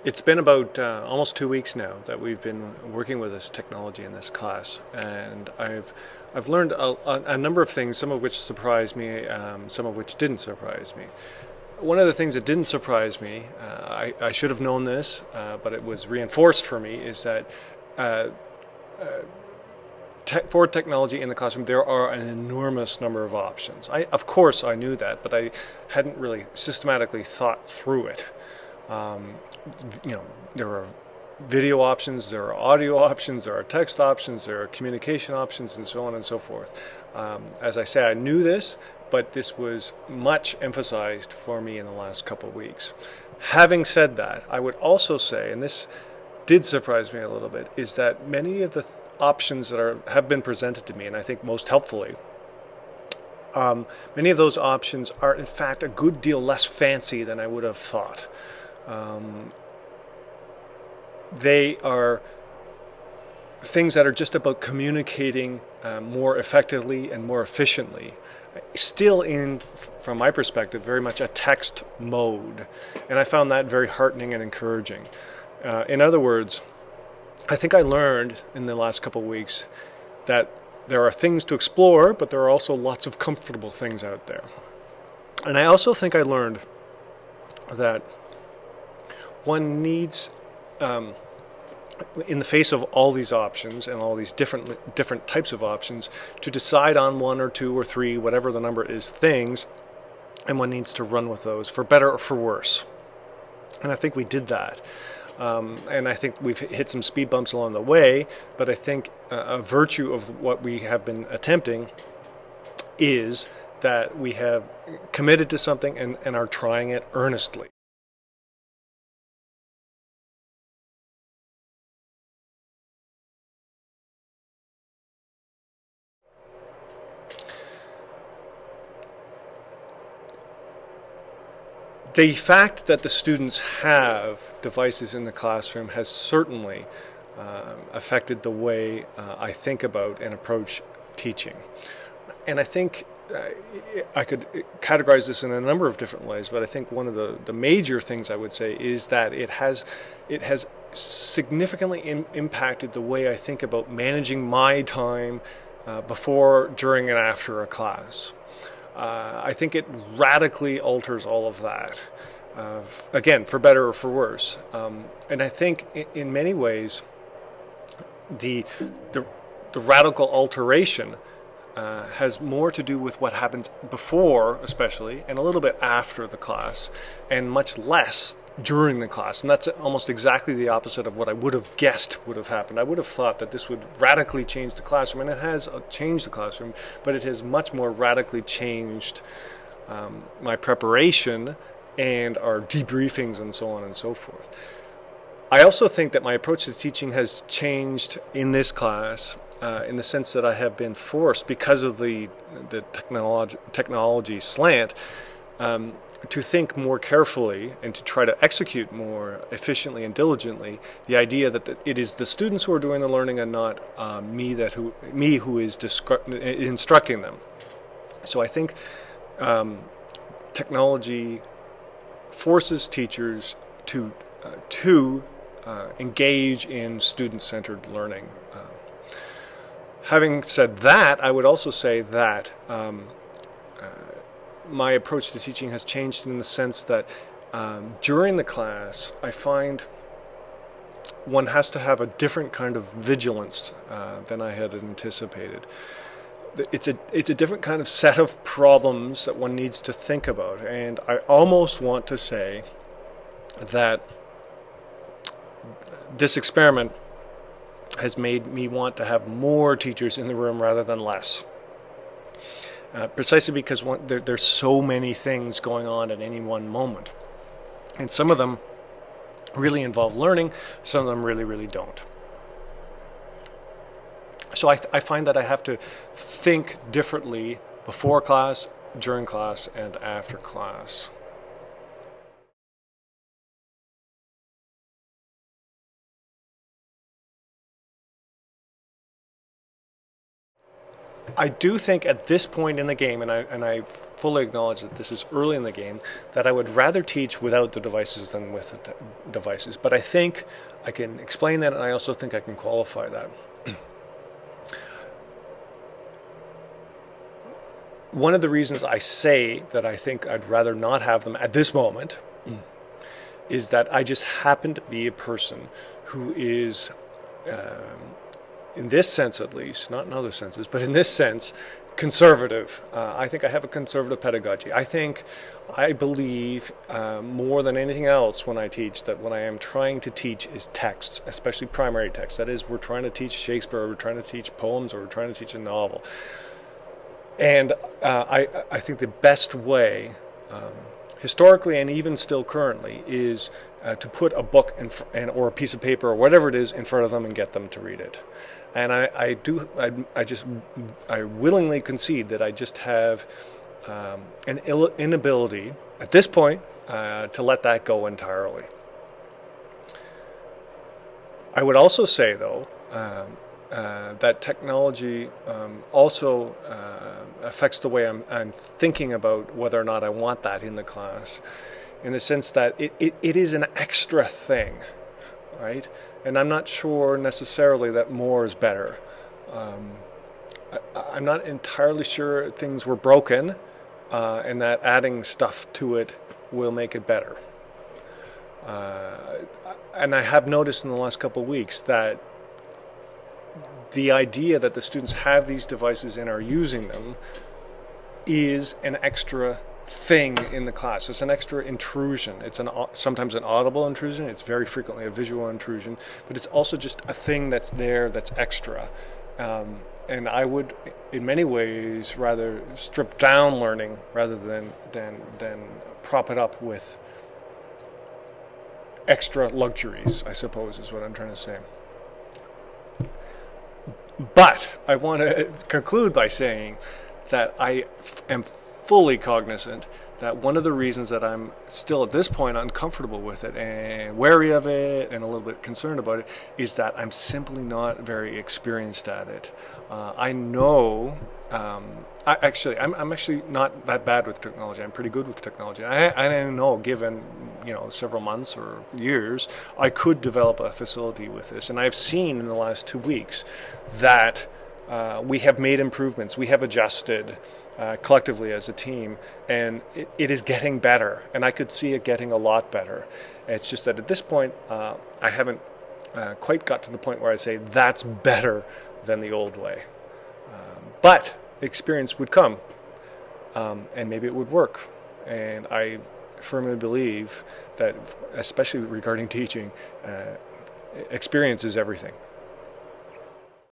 It's been about almost 2 weeks now that we've been working with this technology in this class, and I've learned a number of things, some of which surprised me, some of which didn't surprise me. One of the things that didn't surprise me, I should have known this, but it was reinforced for me, is that for technology in the classroom, there are an enormous number of options. Of course, I knew that, but I hadn't really systematically thought through it. There are video options, there are audio options, there are text options, there are communication options, and so on and so forth. As I say, I knew this, but this was much emphasized for me in the last couple of weeks. Having said that, I would also say, and this did surprise me a little bit, is that many of the options that have been presented to me, and I think most helpfully, many of those options are in fact a good deal less fancy than I would have thought. They are things that are just about communicating more effectively and more efficiently. Still in, from my perspective, very much a text mode. And I found that very heartening and encouraging. In other words, I think I learned in the last couple of weeks that there are things to explore, but there are also lots of comfortable things out there. And I also think I learned that one needs, in the face of all these options and all these different types of options, to decide on one or two or three, whatever the number is, things, and one needs to run with those for better or for worse. And I think we did that. And I think we've hit some speed bumps along the way, but I think a virtue of what we have been attempting is that we have committed to something and are trying it earnestly. The fact that the students have devices in the classroom has certainly affected the way I think about and approach teaching. And I think I could categorize this in a number of different ways, but I think one of the major things I would say is that it has significantly impacted the way I think about managing my time before, during, and after a class. I think it radically alters all of that, again, for better or for worse. And I think in many ways, the radical alteration has more to do with what happens before, especially, and a little bit after the class, and much less during the class. And that's almost exactly the opposite of what I would have guessed would have happened. I would have thought that this would radically change the classroom, and it has changed the classroom, but it has much more radically changed my preparation and our debriefings and so on and so forth. I also think that my approach to teaching has changed in this class in the sense that I have been forced, because of the technology slant, to think more carefully and to try to execute more efficiently and diligently the idea that it is the students who are doing the learning and not me who is instructing them. So I think technology forces teachers to engage in student-centered learning. Having said that, I would also say that my approach to teaching has changed in the sense that during the class, I find one has to have a different kind of vigilance than I had anticipated. It's a different kind of set of problems that one needs to think about, and I almost want to say that this experiment has made me want to have more teachers in the room rather than less. Precisely because there's so many things going on at any one moment. And some of them really involve learning, some of them really, really don't. So I find that I have to think differently before class, during class, and after class. I do think at this point in the game, and I fully acknowledge that this is early in the game, that I would rather teach without the devices than with the devices. But I think I can explain that, and I also think I can qualify that. One of the reasons I say that I think I'd rather not have them at this moment is that I just happen to be a person who is, in this sense at least, not in other senses, but in this sense, conservative. I think I have a conservative pedagogy. I believe more than anything else when I teach that what I am trying to teach is texts, especially primary texts. That is, we're trying to teach Shakespeare, or we're trying to teach poems, or we're trying to teach a novel. And I think the best way, historically and even still currently, is to put a book or a piece of paper or whatever it is in front of them and get them to read it. And I willingly concede that I just have an inability at this point to let that go entirely. I would also say, though, that technology also affects the way I'm thinking about whether or not I want that in the class, in the sense that it is an extra thing, right? And I'm not sure necessarily that more is better. I'm not entirely sure things were broken and that adding stuff to it will make it better. And I have noticed in the last couple of weeks that the idea that the students have these devices and are using them is an extra thing in the class. It's an extra intrusion. It's sometimes an audible intrusion. It's very frequently a visual intrusion, but it's also just a thing that's there that's extra. And I would, in many ways, rather strip down learning rather than prop it up with extra luxuries, I suppose, is what I'm trying to say. But I want to conclude by saying that I am fully cognizant that one of the reasons that I'm still at this point uncomfortable with it and wary of it and a little bit concerned about it is that I'm simply not very experienced at it. I know, I'm actually not that bad with technology. I'm pretty good with technology. I know, given several months or years, I could develop a facility with this. And I've seen in the last 2 weeks that we have made improvements. We have adjusted collectively as a team, and it is getting better. And I could see it getting a lot better. It's just that at this point, I haven't quite got to the point where I say that's better than the old way. But experience would come, and maybe it would work. And I firmly believe that, especially regarding teaching, experience is everything.